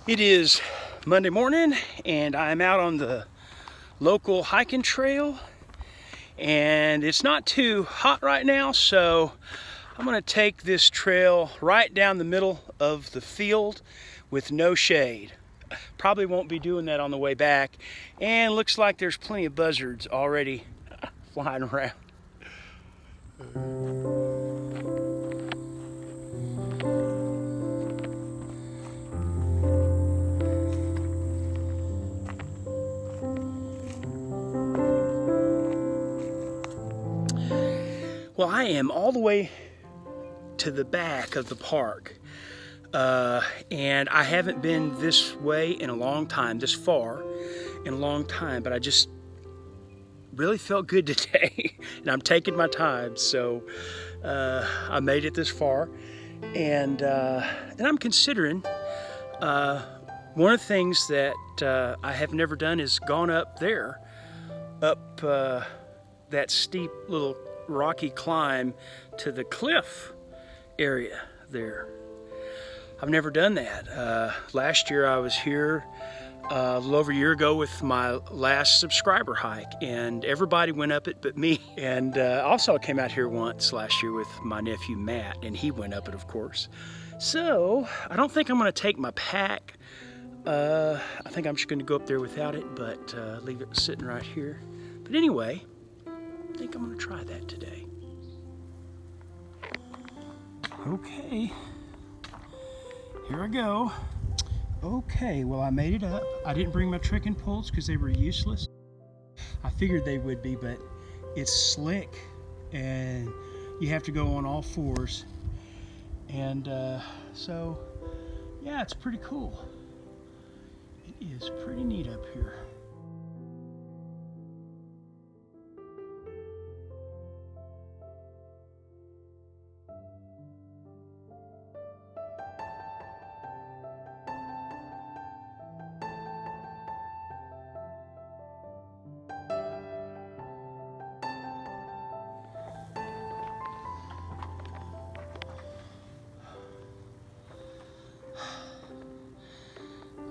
It is Monday morning and I'm out on the local hiking trail, and it's not too hot right now, so I'm gonna take this trail right down the middle of the field with no shade. Probably won't be doing that on the way back, and looks like there's plenty of buzzards already flying around. Well, I am all the way to the back of the park, and I haven't been this way in a long time, this far in a long time, but I just really felt good today, and I'm taking my time, so I made it this far, and I'm considering one of the things that I have never done is gone up there, up that steep little rocky climb to the cliff area there. I've never done that. Last year I was here a little over a year ago with my last subscriber hike, and everybody went up it but me. And also I came out here once last year with my nephew Matt, and he went up it, of course. So I don't think I'm going to take my pack. I think I'm just going to go up there without it, but leave it sitting right here. But anyway, I think I'm going to try that today. Okay, here I go. Okay, well, I made it up. I didn't bring my trekking poles because they were useless. I figured they would be, but it's slick and you have to go on all fours. And so, yeah, it's pretty cool. It is pretty neat up here.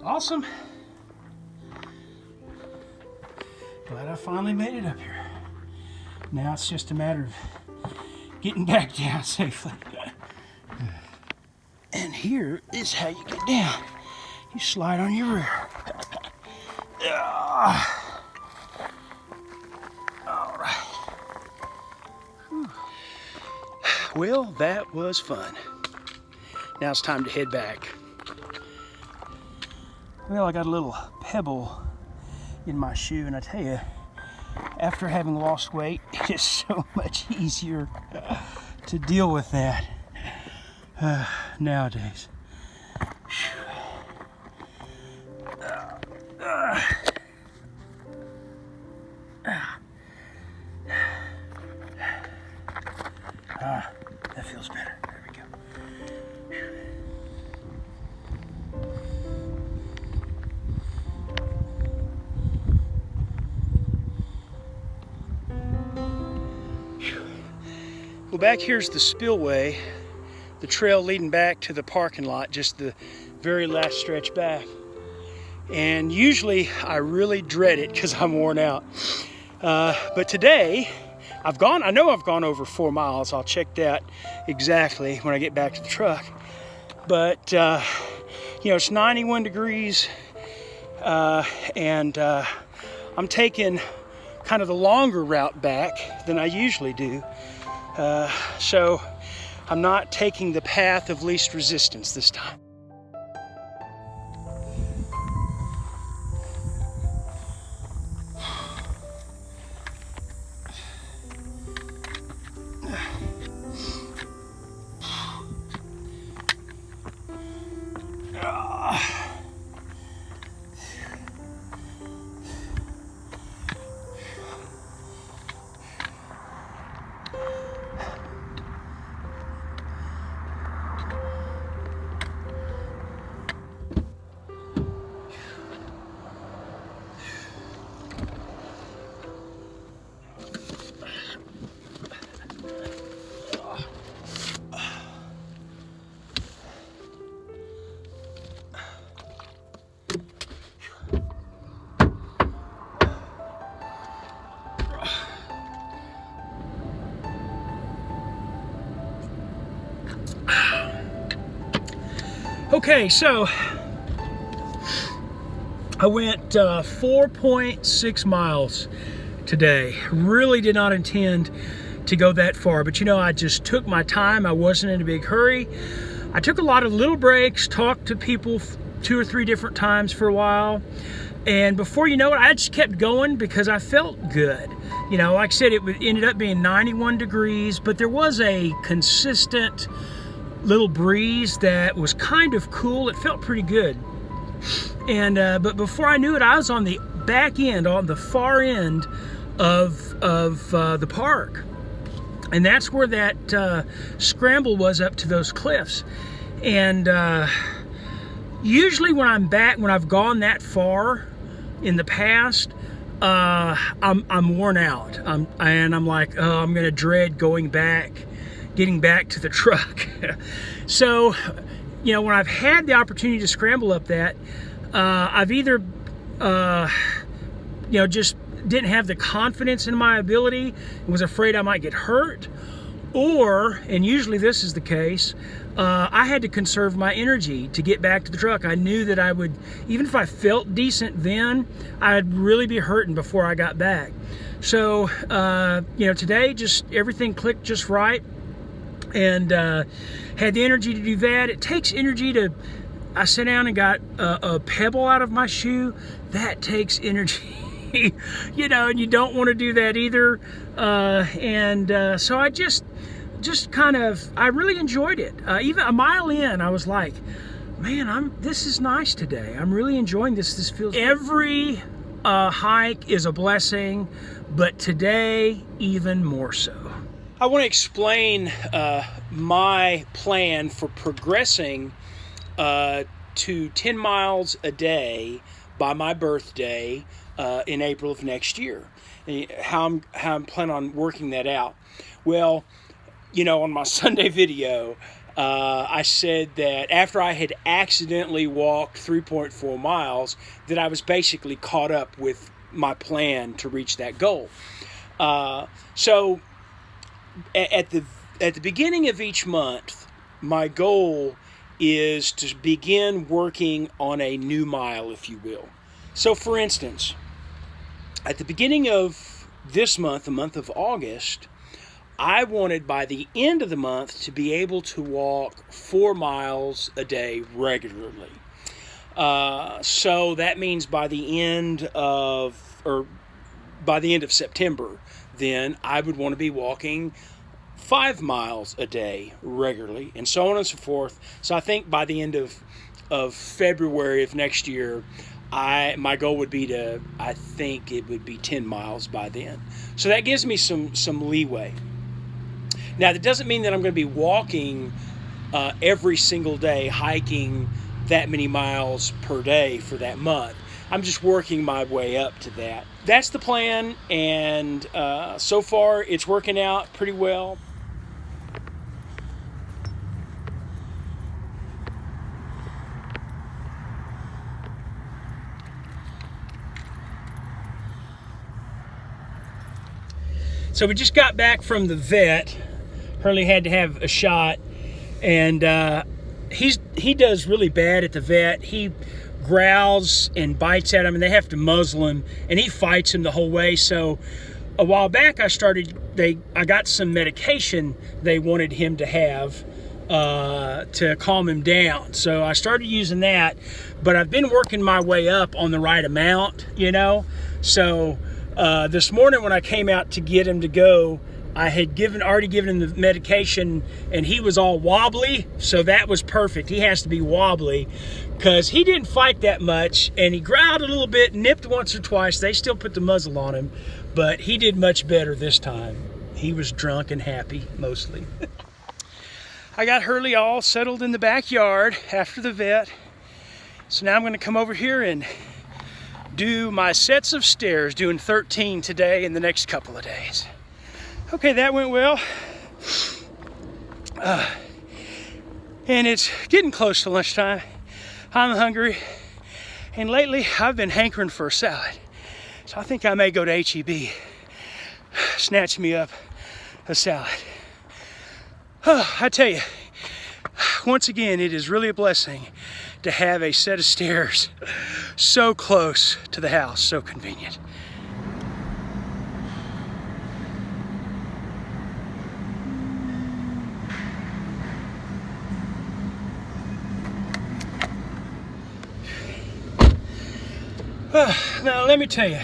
Awesome. Glad I finally made it up here. Now it's just a matter of getting back down safely. And here is how you get down. You slide on your rear. All right. Whew. Well, that was fun. Now it's time to head back. Well, I got a little pebble in my shoe, and I tell you, after having lost weight, it is so much easier to deal with that nowadays. That feels better. There we go. Well, back here's the spillway, the trail leading back to the parking lot, just the very last stretch back. And usually I really dread it because I'm worn out. But today, I know I've gone over 4 miles. I'll check that exactly when I get back to the truck. But, you know, it's 91 degrees, and I'm taking kind of the longer route back than I usually do. So I'm not taking the path of least resistance this time. Okay, so I went 4.6 miles today. Really did not intend to go that far, but you know, I just took my time. I wasn't in a big hurry. I took a lot of little breaks, talked to people 2 or 3 different times for a while, and before you know it, I just kept going because I felt good. You know, like I said, it ended up being 91 degrees, but there was a consistent little breeze that was kind of cool. It felt pretty good. And but before I knew it, I was on the back end, on the far end of the park, and that's where that scramble was up to those cliffs. And usually when I've gone that far in the past, I'm worn out. I'm like, oh, I'm gonna dread getting back to the truck. So, you know, when I've had the opportunity to scramble up that, I've either, you know, just didn't have the confidence in my ability and was afraid I might get hurt, or, and usually this is the case, I had to conserve my energy to get back to the truck. I knew that I would, even if I felt decent then, I'd really be hurting before I got back. So, you know, today just everything clicked just right, and had the energy to do that. It takes energy to, I sat down and got a pebble out of my shoe. That takes energy, you know, and you don't want to do that either. So I just kind of, I really enjoyed it. Even a mile in, I was like, man, this is nice today. I'm really enjoying this. This feels, every hike is a blessing, but today even more so. I want to explain my plan for progressing to 10 miles a day by my birthday in April of next year. And how I'm planning on working that out. Well, you know, on my Sunday video, I said that after I had accidentally walked 3.4 miles, that I was basically caught up with my plan to reach that goal. So at the beginning of each month, my goal is to begin working on a new mile, if you will. So for instance, at the beginning of this month, the month of August, I wanted by the end of the month to be able to walk 4 miles a day regularly. So that means by the end of September, then I would want to be walking 5 miles a day regularly, and so on and so forth. So I think by the end of February of next year, my goal would be to, I think it would be 10 miles by then. So that gives me some leeway. Now, that doesn't mean that I'm going to be walking every single day, hiking that many miles per day for that month. I'm just working my way up to that. That's the plan, and so far it's working out pretty well. So we just got back from the vet. Hurley had to have a shot, and he does really bad at the vet. He growls and bites at him, and they have to muzzle him, and he fights him the whole way. So a while back, I got some medication they wanted him to have to calm him down. So I started using that, but I've been working my way up on the right amount, you know. So this morning when I came out to get him to go, I had already given him the medication, and he was all wobbly, so that was perfect. He has to be wobbly because he didn't fight that much, and he growled a little bit, nipped once or twice. They still put the muzzle on him, but he did much better this time. He was drunk and happy, mostly. I got Hurley all settled in the backyard after the vet, so now I'm going to come over here and do my sets of stairs, doing 13 today and the next couple of days. Okay, that went well. And it's getting close to lunchtime. I'm hungry. And lately, I've been hankering for a salad. So I think I may go to H-E-B, snatch me up a salad. Oh, I tell you, once again, it is really a blessing to have a set of stairs so close to the house, so convenient. Now, let me tell you,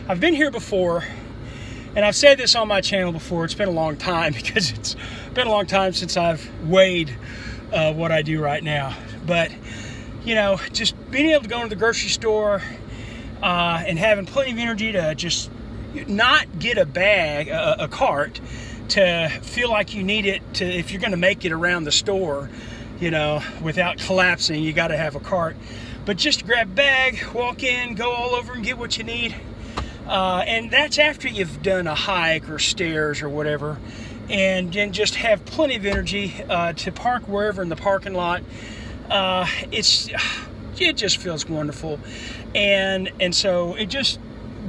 I've been here before, and I've said this on my channel before. It's been a long time because it's been a long time since I've weighed what I do right now. But, you know, just being able to go into the grocery store and having plenty of energy to just not get a bag, a cart, to feel like you need it to, if you're going to make it around the store, you know, without collapsing, you got to have a cart. But just grab a bag, walk in, go all over and get what you need. And that's after you've done a hike or stairs or whatever. And then just have plenty of energy to park wherever in the parking lot. It just feels wonderful. And so it just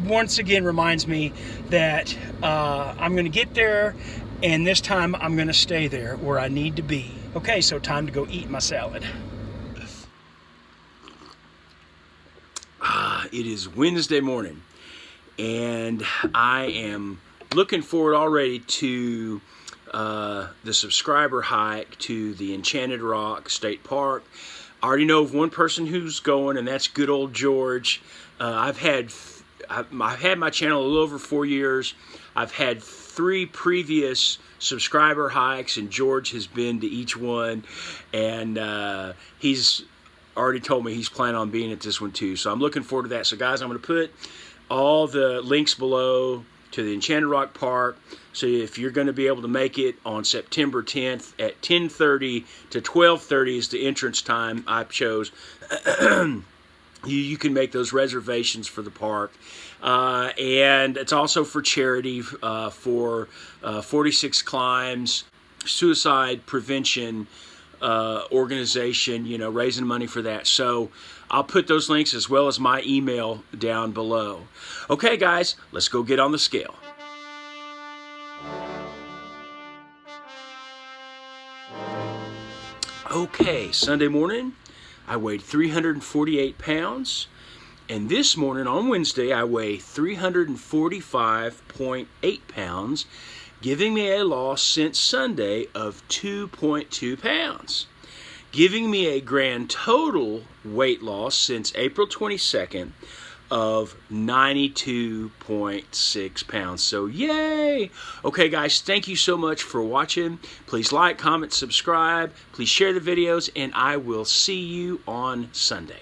once again reminds me that I'm going to get there, and this time I'm going to stay there where I need to be. Okay, so time to go eat my salad. It is Wednesday morning, and I am looking forward already to the subscriber hike to the Enchanted Rock State Park. I already know of one person who's going, and that's good old George. I've had my channel a little over 4 years. I've had 3 previous subscriber hikes, and George has been to each one, and he's already told me he's planning on being at this one too. So I'm looking forward to that. So guys, I'm going to put all the links below to the Enchanted Rock Park. So if you're going to be able to make it on September 10th at 10:30 to 12:30 is the entrance time I chose. You can make those reservations for the park. And it's also for charity for 46 Climbs suicide prevention organization, you know, raising money for that. So I'll put those links as well as my email down below. Okay, guys, let's go get on the scale. Okay, Sunday morning, I weighed 348 pounds. And this morning, on Wednesday, I weigh 345.8 pounds, giving me a loss since Sunday of 2.2 pounds, giving me a grand total weight loss since April 22nd of 92.6 pounds. So yay! Okay guys, thank you so much for watching. Please like, comment, subscribe. Please share the videos, and I will see you on Sunday.